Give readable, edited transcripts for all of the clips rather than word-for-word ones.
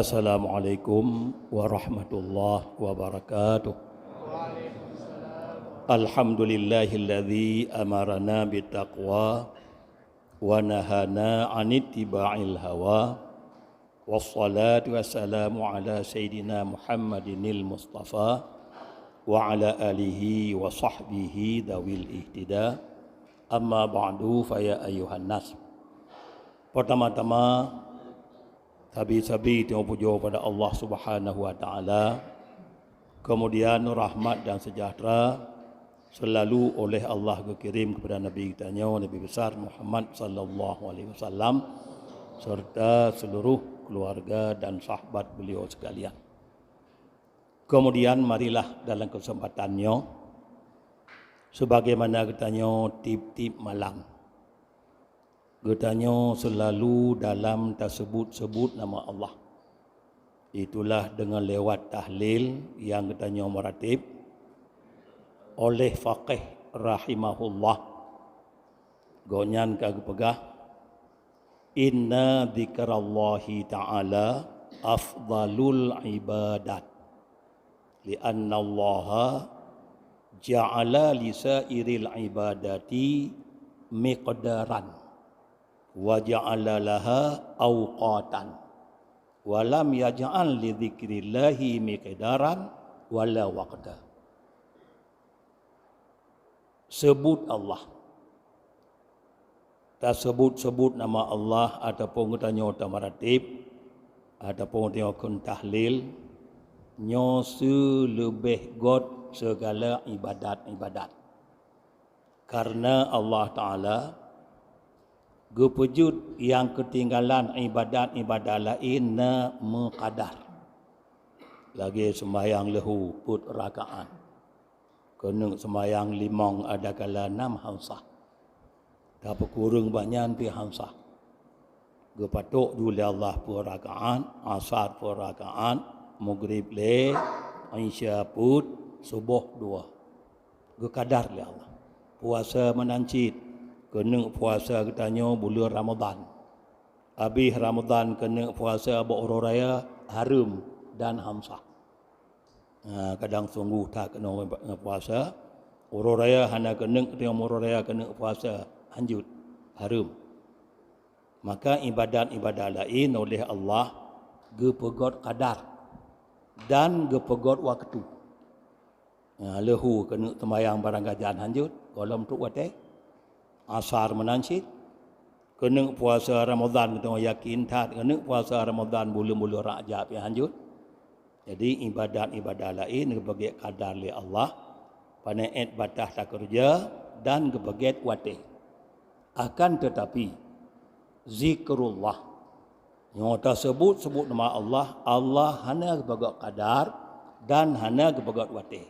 Assalamualaikum warahmatullahi wabarakatuh. Alhamdulillahilladzi amarana bittaqwa wa nahana 'anittibail hawa. Wassalatu wassalamu ala sayyidina Muhammadinil Mustafa wa ala alihi wa sahbihi dawil ihtida. Amma ba'du fa ya ayyuhan nas. Pertama-tama sabi-sabi tengok puja pada Allah Subhanahu wa taala. Kemudian rahmat dan sejahtera selalu oleh Allah dikirim kepada Nabi kita Nabi besar Muhammad sallallahu alaihi wasallam serta seluruh keluarga dan sahabat beliau sekalian. Kemudian marilah dalam kesempatannya sebagaimana katanya tip-tip malam. Katanya selalu dalam tersebut-sebut nama Allah. Itulah dengan lewat tahlil yang katanya meratib oleh faqih rahimahullah. Gonyan kagak pegah. Inna dzikrallahi ta'ala afdalul ibadat. Lianna Allah ja'ala lisairil ibadati miqdaran. Wa ja'ala laha awqatan wa lam yaj'al li dzikrillahi miqdaran wala waqta. Sebut Allah, tak sebut nama Allah ataupun katanya tamaratib ataupun dia kun tahlil nyo selebih god segala ibadat-ibadat. Karena Allah Taala gepejut yang ketinggalan ibadat-ibadat lain na mengqadar. Lagi sembahyang lehu put rakaat. Kena sembahyang limang ada kala 6 hamsah. Tapi kurang banyak pi hamsah. Gepatuk dulu Allah put rakaat, asar put rakaat, maghrib le, isya put, subuh 2. Gekadar le Allah. Puasa menancit kena puasa katanya bulan Ramadan. Habis Ramadan kena puasa Bulan Raya Harum dan Hamsah. Kadang sungguh tak kena puasa. Bulan Raya hanya kena Bulan Raya kena puasa lanjut Harum. Maka ibadat-ibadat lain oleh Allah gepegot kadar dan gepegot waktu. Lehu kena sembahyang barang gajan lanjut kolom tu watai. Asar menancit, kena puasa Ramadan kita yakin tak, kena puasa Ramadan bulan-bulan Rajab yang lanjut. Jadi ibadat-ibadat lain kebagai kadar li Allah, panaet batas tak kerja dan kebagai watih. Akan tetapi zikrullah yang tersebut nama Allah, Allah hanya kebagai kadar dan hanya kebagai watih.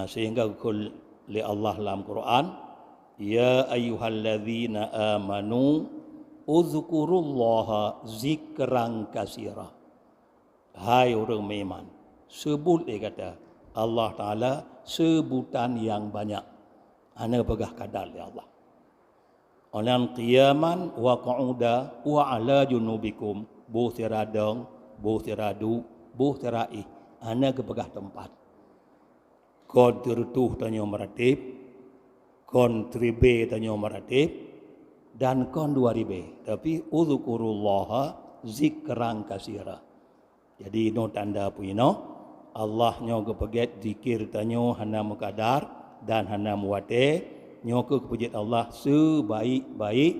Sehingga kul li Allah dalam Quran, ya ayyuhalladzina amanu uzkurullaha zikran katsira. Hai orang beriman, sebut dia kata Allah Taala sebutan yang banyak. Ana pegah kadar ya Allah. Anan qiyaman wa qu'uda wa ala junubikum bu tiradang, bu tiradu, bu tirai. Ana kepegah tempat. Kod tertuh tanya meratib kon 3B tanya maratib dan kon 2 tapi uzkurullaha zikran katsira. Jadi no tanda puino Allah nyo kepeget zikir tanyo hana mukadar dan hana muwate nyo kepeget Allah sebaik-baik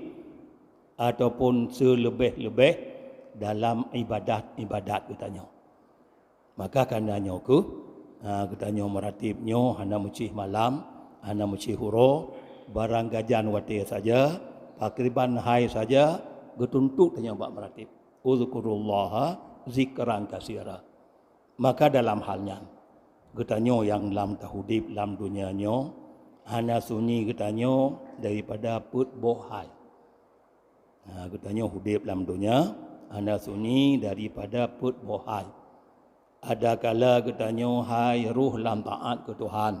ataupun selebih-lebih dalam ibadat-ibadat katanya. Maka karena nyo katanya maratib nyo hana mucih malam, hana mucih huro, barang gajan wati saja, takriban hai saja, getuntuk tanya bak meratib. Uzkurullaha zikran katsira. Maka dalam halnya, getanyo yang dalam tahudib dalam dunianyo, hana sunyi getanyo daripada put bohai. Getanyo hudib dalam dunia, hana sunyi daripada put bohai. Ada kala getanyo hai ruh lam taat ke Tuhan.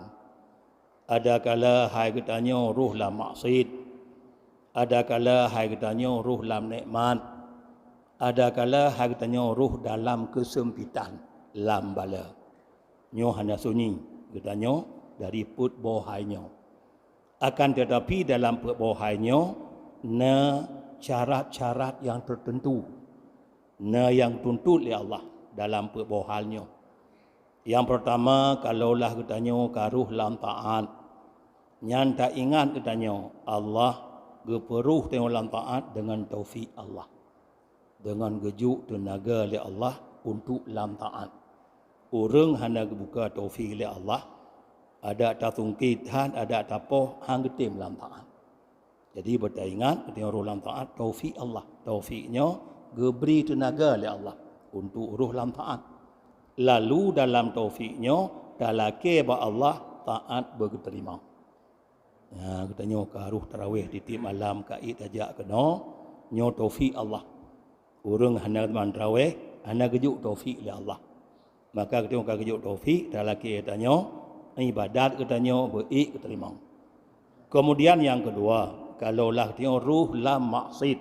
Ada kala hai katanya ruh lam maksiat. Ada kala hai katanya ruh lam nikmat. Ada kala hartanya ruh dalam kesempitan lam bala. Nyo hanya sunyi katanya dari put bohainya. Akan tetapi dalam put bohainya na syarat-syarat yang tertentu. Na yang tuntut oleh Allah dalam put bohalnya. Yang pertama kalaulah katanya karuh lam taat. Nyan tak ingat katanya Allah geperuh tengok lam taat dengan taufik Allah. Dengan gejuk tenaga oleh Allah untuk lam taat. Orang hanya buka taufik oleh Allah. Ada tak tungkitan, ada tak poh, hang getim lam taat. Jadi beringat ketika ruh lam taat, taufik Allah. Taufiknya geberi tenaga oleh Allah untuk ruh lam taat. Lalu dalam taufiknya, dalake ba Allah taat berterima. Ya, katanya karuh tarawih di tim malam kait ajak kena, nyo taufik Allah. Orang hanya man tarawih, hanya gejuk taufik oleh Allah. Maka ketika gejuk taufik, dalake katanya ibadat katanya baik keterima. Kemudian yang kedua, kalaulah dia ruh lam maksud,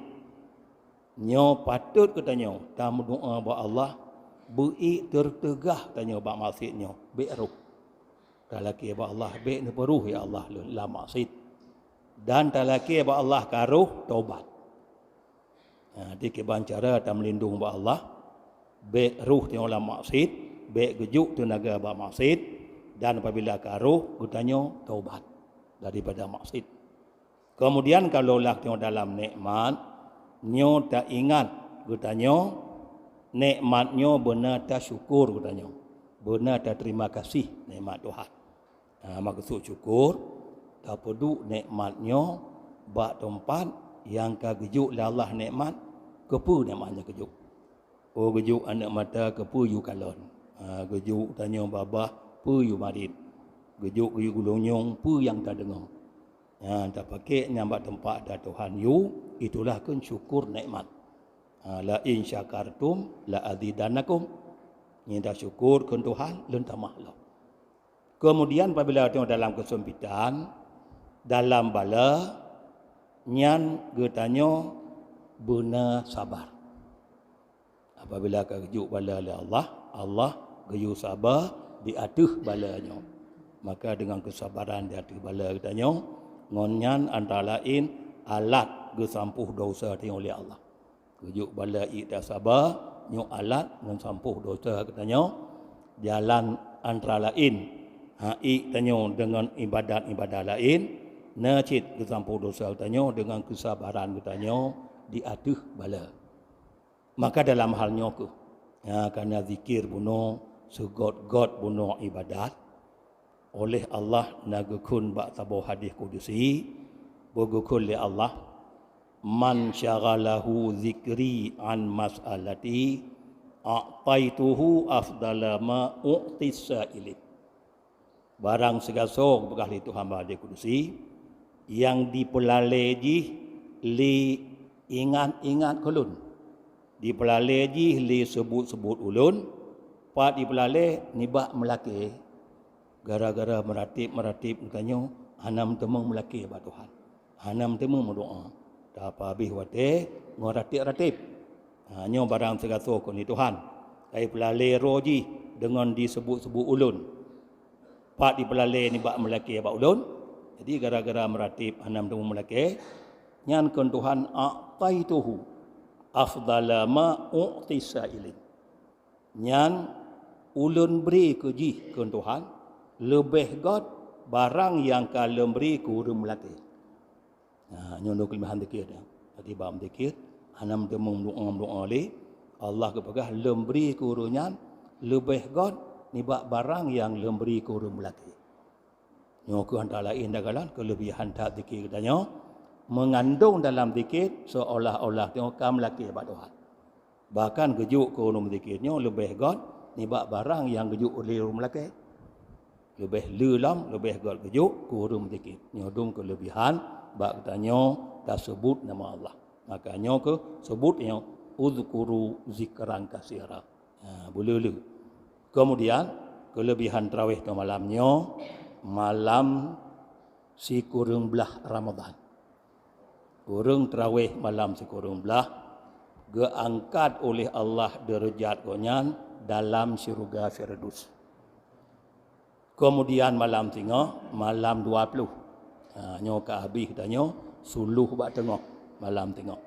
nyo patut katanya tamu doa ba Allah baik tertegah tanya ba maksudnya baik ruh. Dalake ba Allah baik ne peruh ya Allah lam maksud. Dan dalake ba Allah karuh taubat. Di keban cara ta melindung ba Allah baik ruh tanya lam maksud, baik gejuk tenaga ba maksud. Dan apabila karuh, katanya taubat daripada maksud. Kemudian kalaulah tengok dalam nikmat, nyo tak ingat, katanya nikmatnya benar tak syukur, katanya. Benar tak terima kasih nikmat Tuhan. Maksud syukur, tak perlu nikmatnya, bak tempat yang kagejuk lah Allah nikmat, kepu nikmatnya kejuk. Oh gejuk anak mata, kepu yu kalon. Gejuk tanya babah, pu yu marit. Gejuk yu gulonyong pu yang tak dengar. Tak pakai nyambat tempat dah Tuhan yu, itulah kan syukur nikmat. La in syakartum la azidanakum. Ni dah syukur kan Tuhan lun tambah lah. Kemudian apabila tengok dalam kesempitan, dalam bala nyan getanya benar sabar. Apabila kejuk bala oleh Allah, Allah geyu sabar di atas balanya. Maka dengan kesabaran di atas bala katanya, ngonyan antara lain alat gesampuh dosa tengok oleh Allah. Kejuk bala ida sabar, nyo alat dengan sampuh dosa katanya. Jalan antara lain tanya dengan ibadat-ibadat lain, nacit gesampuh dosa katanya dengan kesabaran katanya di atas bala. Maka dalam halnya ke, kerana zikir bunuh segod-god bunuh ibadat oleh Allah nagakun bak tabuh hadis kudusi bergukul li Allah man syaghalahu zikri an mas'alati a'taituhu afdala ma u'tis sa'ilin. Barang segasok bekali Tuhan hadis kudusi yang dipelaleji li ingat-ingat kulun, dipelaleji li sebut-sebut ulun, Pak di pelale nibak melaki. Gara-gara meratib katanya hanam temung melaki ba Tuhan. Hanam temung berdoa. Tak apa habis wate ngoratib-ratib. Hanya barang segaso ko ni Tuhan. Kai pelale roji dengan disebut-sebut ulun. Pak di pelale nibak melaki ba ulun. Jadi gara-gara meratib hanam temung melaki, nyan kon Tuhan a'taituhu afdala ma u'tisailin. Nyan ulun beri keji ke Tuhan lebih god barang yang kalau beri ke urang melati. Nyono kelimahan dikir dia. Tadi bam dikir hanam demung doa le Allah kepegah lemberi ke urunyan lebih god nibak barang yang lemberi ke urang melati. Nyo ke antara lain dagalan kelebihan tak dikir katanya mengandung dalam dikir seolah-olah tengok kam melaki ba Tuhan. Bahkan gejuk ke urang dikirnya lebih god nibak barang yang gejuk oleh orang Melaka. Lebih lelam, lebih god gejuk kurung sedikit. Nyodung kelebihan bak katanya tak sebut nama Allah. Makanya ke sebut yang uzkuru zikran kasira. Boleh. Kemudian kelebihan tarawih tu malamnya malam si kurung belah Ramadan. Kurung tarawih malam si kurung belah Geangkat oleh Allah derajat gonyan dalam syurga Firdaus. Kemudian malam tengah, malam 20. Nyo ka habis tanya suluh bak tengah malam tengah.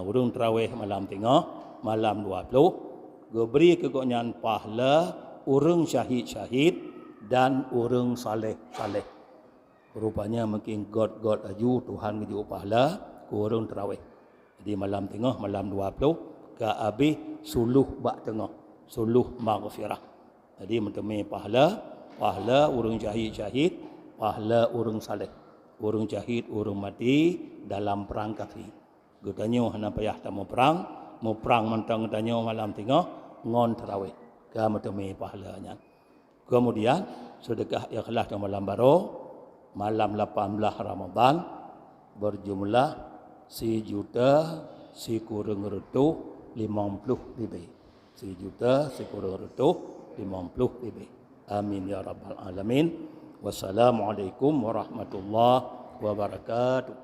Urung tarawih malam tengah, malam 20. Geberi kegonyan pahala urang syahid-syahid dan urang saleh-saleh. Rupanya mungkin God aju Tuhan ngeju pahala ku urang tarawih. Jadi malam tengah, malam 20 ke habis suluh bak tengah, suluh maghfirah. Jadi mentemi pahala urang syahid-syahid, pahala urang saleh. Urang syahid, urang mati dalam perang kafir. Gutanyo hana payah ta mau perang mentang tanyo malam tengah ngon tarawih. Ka mentemi pahalanya. Kemudian sedekah ikhlas dalam malam baru malam 18 Ramadan berjumlah 1.150.000 lebih. 1.150.000 lebih. Amin ya rabbal alamin. Wassalamualaikum warahmatullahi wabarakatuh.